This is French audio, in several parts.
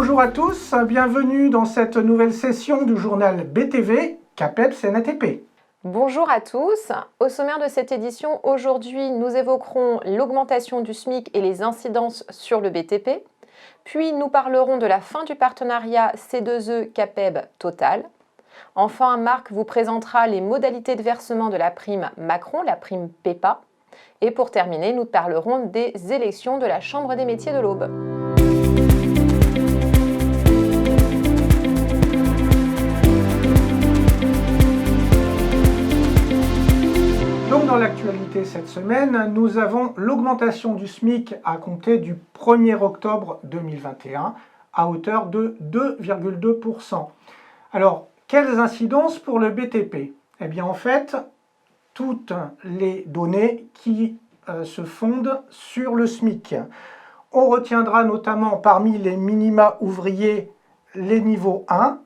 Bonjour à tous, bienvenue dans cette nouvelle session du journal BTV, CAPEB CNATP. Bonjour à tous. Au sommaire de cette édition, aujourd'hui, nous évoquerons l'augmentation du SMIC et les incidences sur le BTP. Puis, nous parlerons de la fin du partenariat C2E CAPEB Total. Enfin, Marc vous présentera les modalités de versement de la prime Macron, la prime PEPA. Et pour terminer, nous parlerons des élections de la Chambre des métiers de l'Aube. Donc dans l'actualité cette semaine, nous avons l'augmentation du SMIC à compter du 1er octobre 2021 à hauteur de 2,2%. Alors, quelles incidences pour le BTP? Eh bien en fait, toutes les données qui se fondent sur le SMIC. On retiendra notamment parmi les minima ouvriers les niveaux 1,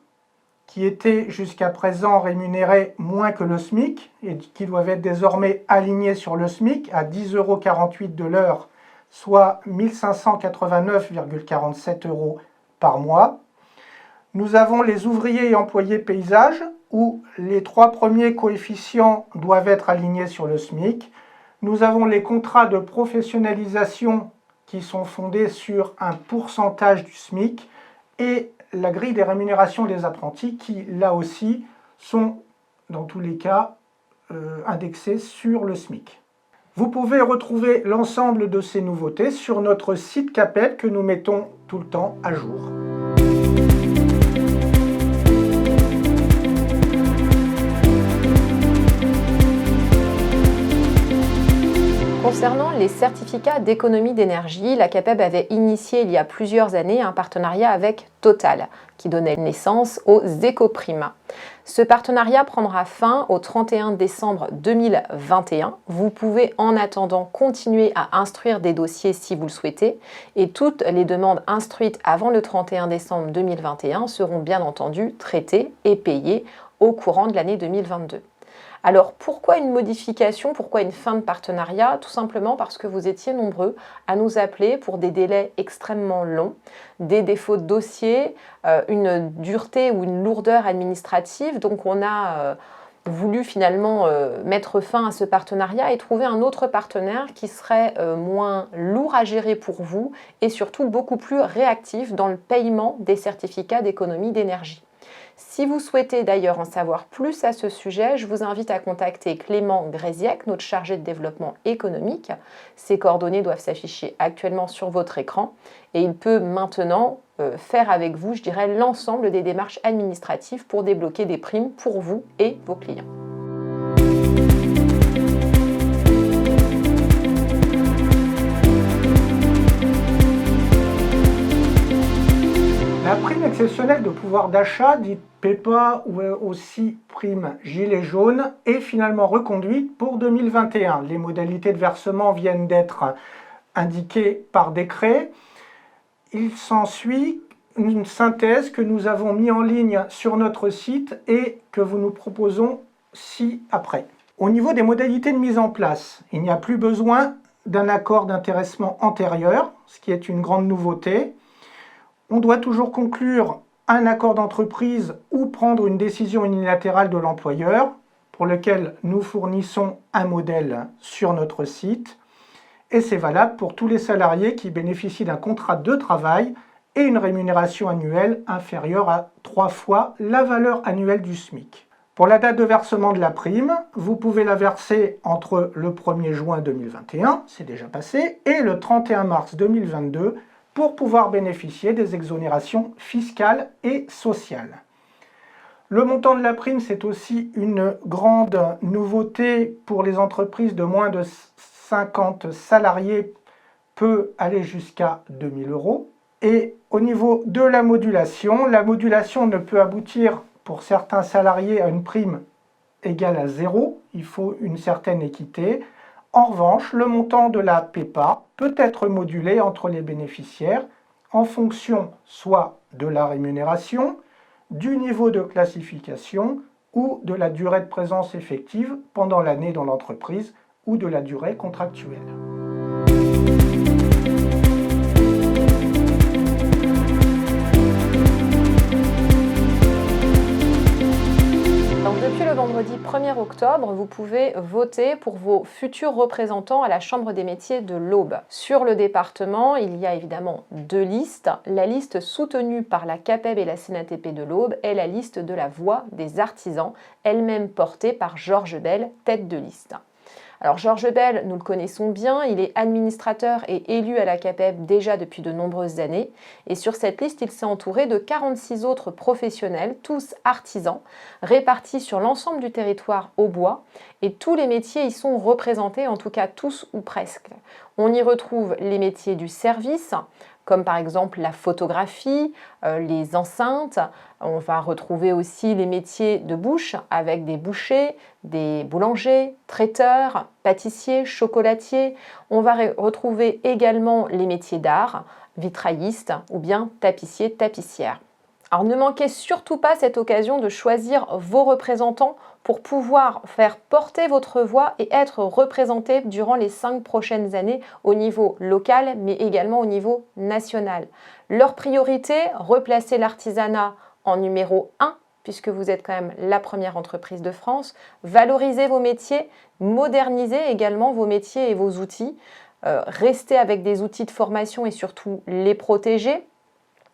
qui étaient jusqu'à présent rémunérés moins que le SMIC et qui doivent être désormais alignés sur le SMIC à 10,48 € de l'heure, soit 1589,47 € par mois. Nous avons les ouvriers et employés paysages, où les 3 premiers coefficients doivent être alignés sur le SMIC. Nous avons les contrats de professionnalisation qui sont fondés sur un pourcentage du SMIC et la grille des rémunérations des apprentis qui, là aussi, sont dans tous les cas indexés sur le SMIC. Vous pouvez retrouver l'ensemble de ces nouveautés sur notre site CAPEB que nous mettons tout le temps à jour. Concernant les certificats d'économie d'énergie, la CAPEB avait initié il y a plusieurs années un partenariat avec Total, qui donnait naissance aux éco-primes. Ce partenariat prendra fin au 31 décembre 2021. Vous pouvez en attendant continuer à instruire des dossiers si vous le souhaitez, et toutes les demandes instruites avant le 31 décembre 2021 seront bien entendu traitées et payées au courant de l'année 2022. Alors pourquoi une modification, pourquoi une fin de partenariat? Tout simplement parce que vous étiez nombreux à nous appeler pour des délais extrêmement longs, des défauts de dossier, une dureté ou une lourdeur administrative. Donc on a voulu finalement mettre fin à ce partenariat et trouver un autre partenaire qui serait moins lourd à gérer pour vous et surtout beaucoup plus réactif dans le paiement des certificats d'économie d'énergie. Si vous souhaitez d'ailleurs en savoir plus à ce sujet, je vous invite à contacter Clément Gréziec, notre chargé de développement économique. Ses coordonnées doivent s'afficher actuellement sur votre écran et il peut maintenant faire avec vous, je dirais, l'ensemble des démarches administratives pour débloquer des primes pour vous et vos clients. La prime exceptionnelle de pouvoir d'achat, dite PEPA ou aussi prime gilet jaune, est finalement reconduite pour 2021. Les modalités de versement viennent d'être indiquées par décret. Il s'ensuit une synthèse que nous avons mis en ligne sur notre site et que vous nous proposons ci-après. Au niveau des modalités de mise en place, il n'y a plus besoin d'un accord d'intéressement antérieur, ce qui est une grande nouveauté. On doit toujours conclure un accord d'entreprise ou prendre une décision unilatérale de l'employeur, pour lequel nous fournissons un modèle sur notre site. Et c'est valable pour tous les salariés qui bénéficient d'un contrat de travail et une rémunération annuelle inférieure à 3 fois la valeur annuelle du SMIC. Pour la date de versement de la prime, vous pouvez la verser entre le 1er juin 2021, c'est déjà passé, et le 31 mars 2022, pour pouvoir bénéficier des exonérations fiscales et sociales. Le montant de la prime, c'est aussi une grande nouveauté pour les entreprises de moins de 50 salariés, peut aller jusqu'à 2 000 €. Et au niveau de la modulation ne peut aboutir pour certains salariés à une prime égale à 0, il faut une certaine équité. En revanche, le montant de la PEPA peut être modulé entre les bénéficiaires en fonction soit de la rémunération, du niveau de classification ou de la durée de présence effective pendant l'année dans l'entreprise ou de la durée contractuelle. 1er octobre, vous pouvez voter pour vos futurs représentants à la Chambre des métiers de l'Aube. Sur le département, il y a évidemment 2 listes. La liste soutenue par la CAPEB et la CNATP de l'Aube est la liste de la Voix des artisans, elle-même portée par Georges Bell, tête de liste. Alors Georges Bell, nous le connaissons bien, il est administrateur et élu à la CAPEB déjà depuis de nombreuses années. Et sur cette liste, il s'est entouré de 46 autres professionnels, tous artisans, répartis sur l'ensemble du territoire aubois. Et tous les métiers y sont représentés, en tout cas tous ou presque. On y retrouve les métiers du service, comme par exemple la photographie, les enceintes. On va retrouver aussi les métiers de bouche avec des bouchers, des boulangers, traiteurs, pâtissiers, chocolatiers. On va retrouver également les métiers d'art, vitraillistes ou bien tapissiers, tapissières. Alors ne manquez surtout pas cette occasion de choisir vos représentants pour pouvoir faire porter votre voix et être représenté durant les 5 prochaines années au niveau local mais également au niveau national. Leur priorité, replacer l'artisanat en numéro 1 puisque vous êtes quand même la première entreprise de France, valoriser vos métiers, moderniser également vos métiers et vos outils, rester avec des outils de formation et surtout les protéger.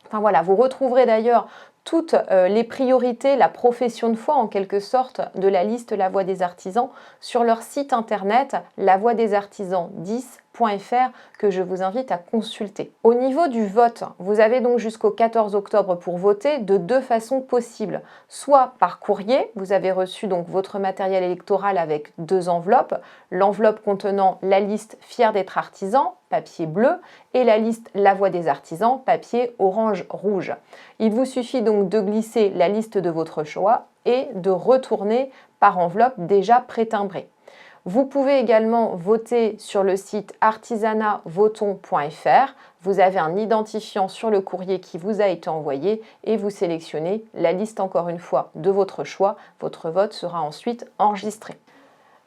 Enfin voilà, vous retrouverez d'ailleurs toutes les priorités, la profession de foi en quelque sorte de la liste La Voix des Artisans sur leur site internet lavoixdesartisans10.fr que je vous invite à consulter. Au niveau du vote, vous avez donc jusqu'au 14 octobre pour voter de 2 façons possibles. Soit par courrier, vous avez reçu donc votre matériel électoral avec 2 enveloppes, l'enveloppe contenant la liste Fier d'être artisan, papier bleu, et la liste La Voix des Artisans, papier orange-rouge. Il vous suffit donc de glisser la liste de votre choix et de retourner par enveloppe déjà pré-timbrée. Vous pouvez également voter sur le site artisanatvoton.fr. Vous avez un identifiant sur le courrier qui vous a été envoyé et vous sélectionnez la liste encore une fois de votre choix. Votre vote sera ensuite enregistré.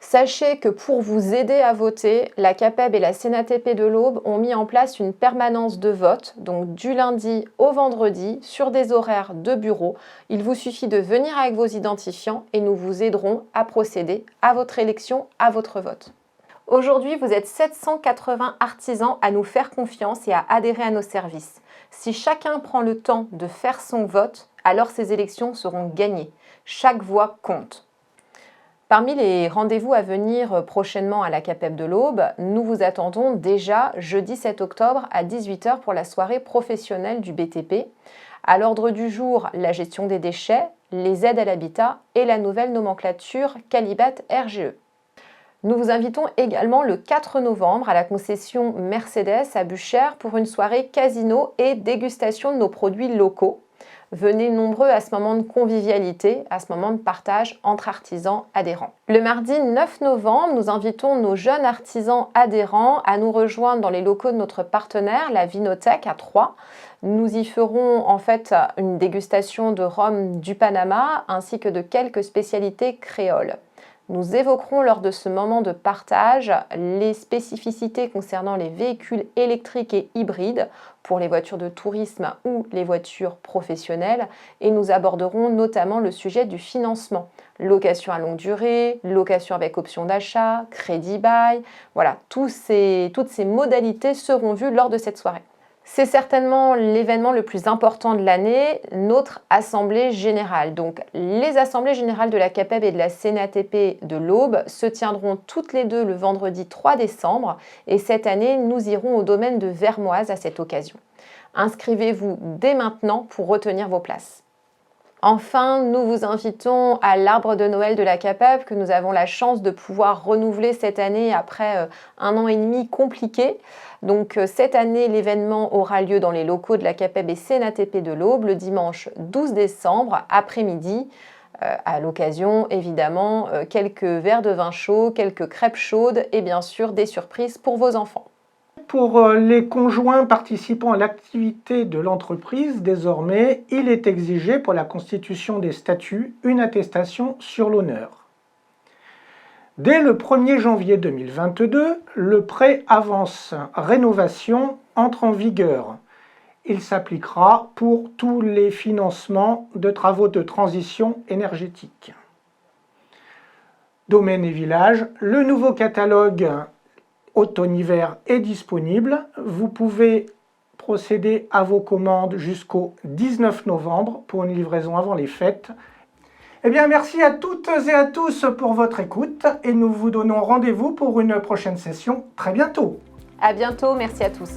Sachez que pour vous aider à voter, la CAPEB et la CNATP de l'Aube ont mis en place une permanence de vote, donc du lundi au vendredi, sur des horaires de bureau. Il vous suffit de venir avec vos identifiants et nous vous aiderons à procéder à votre élection, à votre vote. Aujourd'hui, vous êtes 780 artisans à nous faire confiance et à adhérer à nos services. Si chacun prend le temps de faire son vote, alors ces élections seront gagnées. Chaque voix compte. Parmi les rendez-vous à venir prochainement à la CAPEB de l'Aube, nous vous attendons déjà jeudi 7 octobre à 18 h pour la soirée professionnelle du BTP. À l'ordre du jour, la gestion des déchets, les aides à l'habitat et la nouvelle nomenclature Qualibat RGE. Nous vous invitons également le 4 novembre à la concession Mercedes à Buchères pour une soirée casino et dégustation de nos produits locaux. Venez nombreux à ce moment de convivialité, à ce moment de partage entre artisans adhérents. Le mardi 9 novembre, nous invitons nos jeunes artisans adhérents à nous rejoindre dans les locaux de notre partenaire, la Vinothèque à Troyes. Nous y ferons en fait une dégustation de rhum du Panama ainsi que de quelques spécialités créoles. Nous évoquerons lors de ce moment de partage les spécificités concernant les véhicules électriques et hybrides pour les voitures de tourisme ou les voitures professionnelles et nous aborderons notamment le sujet du financement. Location à longue durée, location avec option d'achat, crédit bail, voilà, toutes ces modalités seront vues lors de cette soirée. C'est certainement l'événement le plus important de l'année, notre Assemblée Générale. Donc, les Assemblées Générales de la CAPEB et de la CNATP de l'Aube se tiendront toutes les deux le vendredi 3 décembre et cette année, nous irons au domaine de Vermoise à cette occasion. Inscrivez-vous dès maintenant pour retenir vos places. Enfin, nous vous invitons à l'arbre de Noël de la CAPEB que nous avons la chance de pouvoir renouveler cette année après 1 an et demi compliqué. Donc cette année, l'événement aura lieu dans les locaux de la CAPEB et CNATP de l'Aube le dimanche 12 décembre après-midi. À l'occasion, évidemment, quelques verres de vin chaud, quelques crêpes chaudes et bien sûr des surprises pour vos enfants. Pour les conjoints participant à l'activité de l'entreprise, désormais, il est exigé pour la constitution des statuts une attestation sur l'honneur. Dès le 1er janvier 2022, le prêt avance rénovation entre en vigueur. Il s'appliquera pour tous les financements de travaux de transition énergétique. Domaines et villages. Le nouveau catalogue automne-hiver est disponible. Vous pouvez procéder à vos commandes jusqu'au 19 novembre pour une livraison avant les fêtes. Eh bien, merci à toutes et à tous pour votre écoute et nous vous donnons rendez-vous pour une prochaine session très bientôt. À bientôt, merci à tous.